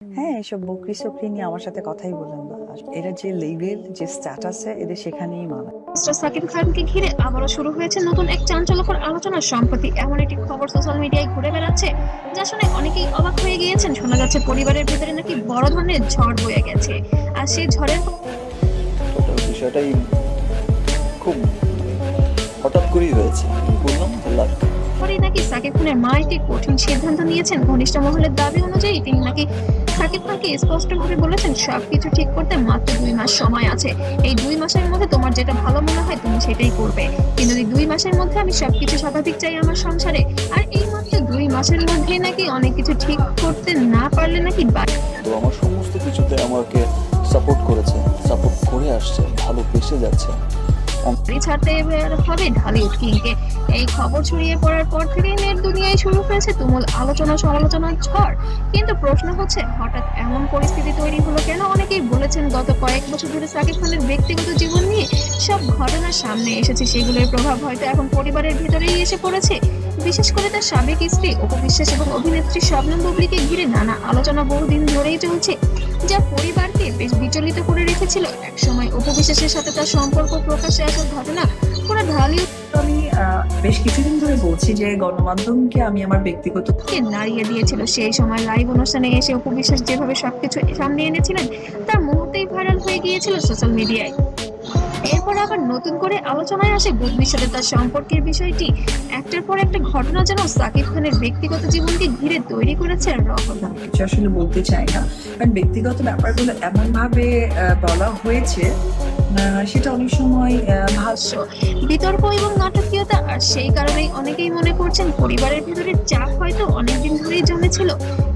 হ্যাঁ, এসব বকরি-চকরি নিয়ে আমার সাথে কথাই বলেন না। আর এরা যে লেভেল, যে স্ট্যাটাসে এদের সেখানেই মানায়। মিস্টার সাকিব খানকে ঘিরে আবারও শুরু হয়েছে নতুন এক চাঞ্চল্যকর আলোচনা। সম্প্রতি এমন একটি খবর সোশ্যাল মিডিয়ায় ঘুরে বেড়াচ্ছে যা শুনে অনেকেই অবাক হয়ে গিয়েছেন। শোনা যাচ্ছে পরিবারের ভেতরে নাকি বড় ধরনের ঝড় বয়ে গেছে, আর সেই ঝড়ের টোটাল বিষয়টাই খুব হঠাৎ করেই হয়েছে। আমি বললাম যে লাক। পরেই নাকি সাকিব খানের মা একটি কঠিন সিদ্ধান্ত নিয়েছেন। ঘনিষ্ঠ মহলের দাবি অনুযায়ী তিনি নাকি সাকিব খানকে স্পষ্টভাবে বলেছেন সবকিছু ঠিক করতে মাত্র 2 মাস সময় আছে। এই 2 মাসের মধ্যে তোমার যেটা ভালো মনে হয় তুমি সেটাই করবে, কিন্তু এই 2 মাসের মধ্যে আমি সবকিছু স্বাভাবিক চাই আমার সংসারে। আর এই মাত্র 2 মাসের মধ্যেই নাকি অনেক কিছু ঠিক করতে না পারলে নাকি তো আমার সমস্ত কিছুতে আমাকে সাপোর্ট করেছে, সাপোর্ট করে আসছে, ভালোবেসে যাচ্ছে। বাড়ি ছাড়তে হবে ঢালিউড কিংকে। এই খবর ছড়িয়ে পড়ার পর থেকেই নেট দুনিয়ায় শুরু হয়েছে তুমুল আলোচনা সমালোচনার ঝড়। কিন্তু প্রশ্ন হচ্ছে, হঠাৎ এমন পরিস্থিতি তৈরি হলো কেন? অনেকেই বলেছেন গত কয়েক বছর ধরে সাকিব খানের ব্যক্তিগত জীবন নিয়ে সব ঘটনা সামনে এসেছে, সেগুলোর প্রভাব হয়তো এখন পরিবারের ভিতরেই এসে পড়েছে। বিশেষ করে তার সাবেক স্ত্রী অপু বিশ্বাস এবং অভিনেত্রী শবনম বুবলীকে ঘিরে নানা আলোচনা বহুদিন ধরেই চলছে, যা পরিবারকে বেশ বিচলিত করে রেখেছিল। একসময় অপু বিশ্বাসের সাথে তার সম্পর্ক প্রকাশ্যে আসার ঘটনা পুরো ঢালিউড আমি বেশ কিছুদিন ধরে বলছি যে গণমাধ্যমকে আমি আমার ব্যক্তিগত কে নাড়িয়ে দিয়েছিল। সেই সময় লাইভ অনুষ্ঠানে এসে অপু বিশ্বাস যেভাবে সবকিছু সামনে এনেছিলেন তা মুহূর্তেই ভাইরাল হয়ে গিয়েছিল সোশ্যাল মিডিয়ায়। এরপর আবার নতুন করে আলোচনায় আসে বুবলির সাথে তার সম্পর্কের বিষয়টি। একটার পর একটা ঘটনা যেন সাকিব খানের ব্যক্তিগত জীবনকে ঘিরে তৈরি করেছে রহস্য। কিছু আসলে বলতে চাই না, কারণ ব্যক্তিগত ব্যাপারগুলো এমন ভাবে বলা হয়েছে সেটা অনেক সময় ভাষ্য, বিতর্ক এবং নাটকীয়তা। আর সেই কারণেই অনেকেই মনে করছেন পরিবারের ভিতরে চাপ হয়তো অনেকদিন ধরেই জমেছিল।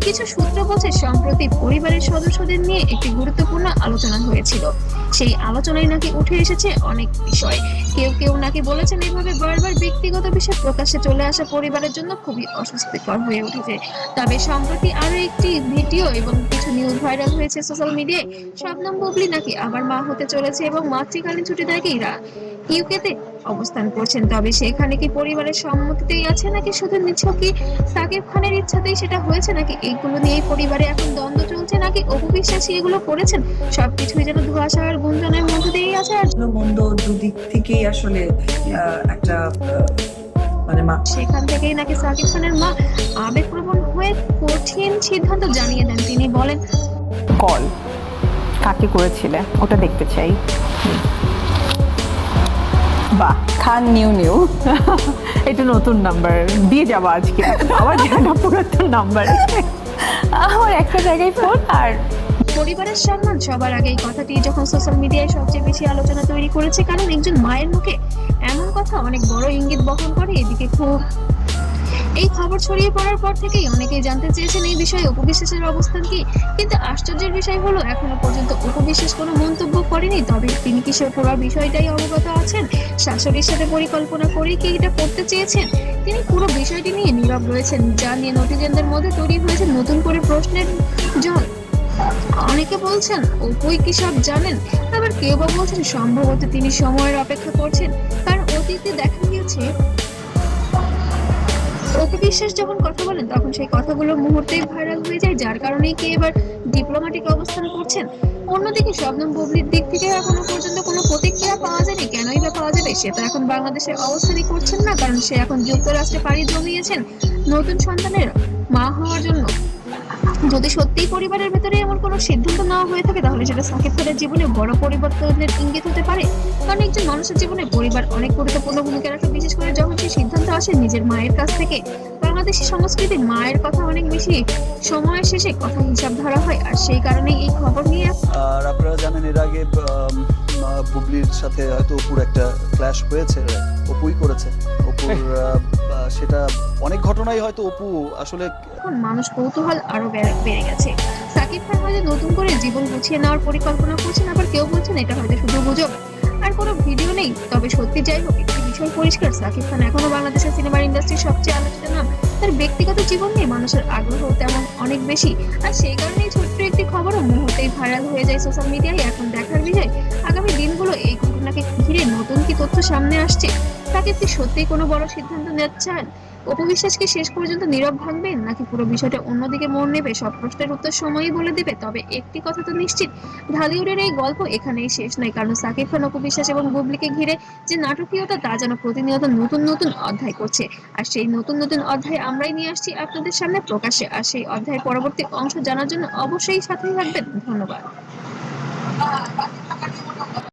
কিছু সূত্র বলছে সম্প্রতি পরিবারের সদস্যদের নিয়ে একটি গুরুত্বপূর্ণ আলোচনা হয়েছিল। সেই আলোচনায় নাকি উঠে এসেছে অনেক বিষয়। কেউ কেউ নাকি বলেছেন এভাবে বারবার ব্যক্তিগত বিষয় প্রকাশ্যে চলে আসা পরিবারের জন্য খুবই অস্বস্তিকর হয়ে উঠেছে। তবে সম্প্রতি আরো একটি ভিডিও এবং কিছু নিউজ ভাইরাল হয়েছে সোশ্যাল মিডিয়ায়। শবনম বুবলী নাকি আবার মা হতে চলেছে এবং মাতৃকালীন ছুটি নাকি ইউকেতে অবস্থান করছেন। তবে সেখানে কি পরিবারের সম্মতিতেই আছে, নাকি শুধু নিছকই সাকিব খানের ইচ্ছাতেই সেটা হয়েছে, নাকি এইগুলো নিয়েই পরিবারে এখন দ্বন্দ্ব চলছে, নাকি অপু বিশ্বাসী এগুলো করেছেন? সবকিছুই যেন ধোঁয়াশা আর গুঞ্জনের মধ্যে দিয়েই আছে। আর ভালো মন্দ দুদিক থেকেই আসলে একটা মানে সেখান থেকেই নাকি সাকিব খানের মা আবেগপ্রবণ হয়ে কঠিন সিদ্ধান্ত জানিয়ে দেন। তিনি বলেন, কল কাকে করেছিলে ওটা দেখতে চাই। বাহ, খান নিউ এটা নতুন নাম্বার দিয়ে যাবো আজকে। আবার জানা পুরাতন নাম্বার, আমার একটা জায়গায় ফোন। আর পরিবারের সম্মান সবার আগে। এই কথাটি যখন সোশ্যাল মিডিয়ায় সবচেয়ে বেশি আলোচনা তৈরি করেছে, কারণ একজন মায়ের মুখে এমন কথা অনেক বড় ইঙ্গিত বহন করে। এদিকে এই খবর ছড়িয়ে পড়ার পর থেকেই অনেকেই জানতে চেয়েছেন এই বিষয়ে অপু বিশ্বাসের অবস্থান কি। কিন্তু আশ্চর্যের বিষয় হলো এখনো পর্যন্ত অপু বিশ্বাস কোনো মন্তব্য করেনি। তবে তিনি কি সে পুরো বিষয়টাই অবগত আছেন? শাশুড়ির সাথে পরিকল্পনা করেই কি এটা করতে চেয়েছেন? তিনি পুরো বিষয়টি নিয়ে নীরব রয়েছেন, যা নিয়ে নেটিজেনদের মধ্যে তৈরি হয়েছে নতুন করে প্রশ্নের জল। অনেকে বলছেন অপুই কি সব জানেন, আবার কেউ বা বলছেন সম্ভবত তিনি সময়ের অপেক্ষা করছেন। কারণ অতীতে দেখা গিয়েছে অপু বিশ্বাস যখন কথা বলেন তখন সেই কথাগুলো মুহূর্তেই ভাইরাল হয়ে যায়, যার কারণেই কে এবার ডিপ্লোম্যাটিক অবস্থান করছেন। অন্যদিকে শবনম বুবলীর দিক থেকে এখনো পর্যন্ত কোনো প্রতিক্রিয়া পাওয়া যায়নি। কেনই বা পাওয়া যাবে? সে তো এখন বাংলাদেশের অবস্থানই করছেন না, কারণ সে এখন যুক্তরাষ্ট্রে পাড়ি জমিয়েছেন নতুন সন্তানের মা হওয়ার জন্য। যদি সত্যিই পরিবারের ভেতরে এমন কোনো সিদ্ধান্ত নেওয়া হয়ে থাকে, তাহলে সেটা সাকিব খানের জীবনে বড় পরিবর্তনের ইঙ্গিত হতে পারে। কারণ একজন মানুষের জীবনে পরিবার অনেক গুরুত্বপূর্ণ ভূমিকা রাখে, বিশেষ করে যখন সেই সিদ্ধান্ত আসে নিজের মায়ের কাছ থেকে। বাংলাদেশি সংস্কৃতি মায়ের কথা অনেক বেশি সময়ের শেষে কথা হিসাব ধরা হয়, আর সেই কারণেই এই খবর নিয়ে। আর আপনারা জানেন এর আগে বুবলির সাথে হয়তো অপুর একটা ক্ল্যাশ হয়েছে, অপুই করেছে। অপুর সেটা অনেক ঘটনাই হয়তো অপু আসলে। এখন মানুষ কৌতূহল আরো বেড়ে গেছে। সাকিব খান হয়তো নতুন করে জীবন গুছিয়ে নেওয়ার পরিকল্পনা করছেন, আবার কেউ বলছেন এটা হয়তো শুধু গুজব আর কোনো ভিডিও নেই। তবে সত্যি যাই হোক, একটি বিষয় পরিষ্কার, সাকিব খান এখনো বাংলাদেশের সিনেমার ইন্ডাস্ট্রির সবচেয়ে আলোচিত নাম। তার ব্যক্তিগত জীবন নিয়ে মানুষের আগ্রহ তেমন অনেক বেশি, আর সেই কারণেই ছোট্ট একটি খবরও মুহূর্তেই ভাইরাল হয়ে যায় সোশ্যাল মিডিয়ায়। এখন দেখার বিষয় আগামী দিনগুলো এই ঘটনাকে ঘিরে নতুন কি তথ্য সামনে আসছে। সাকিব কি সত্যিই কোনো বড় সিদ্ধান্ত নিচ্ছেন, অপু বিশ্বাস কি শেষ পর্যন্ত নীরব ভাঙবেন, নাকি পুরো বিষয়টা অন্যদিকে মোড় নেবে? সব প্রশ্নের উত্তর সময়ই বলে দেবে। তবে একটি কথা তো নিশ্চিত, ঢালিউডের এই গল্প এখানেই শেষ নয়, কারণ সাকিব খান, অপু বিশ্বাস এবং বুবলিকে ঘিরে যে নাটকীয়তা, তা যেন প্রতিনিয়ত নতুন নতুন অধ্যায় করছে। আর সেই নতুন নতুন অধ্যায় আমরাই নিয়ে আসছি আপনাদের সামনে প্রকাশ্যে। আর সেই অধ্যায়ের পরবর্তী অংশ জানার জন্য অবশ্যই সাথেই থাকবেন। ধন্যবাদ।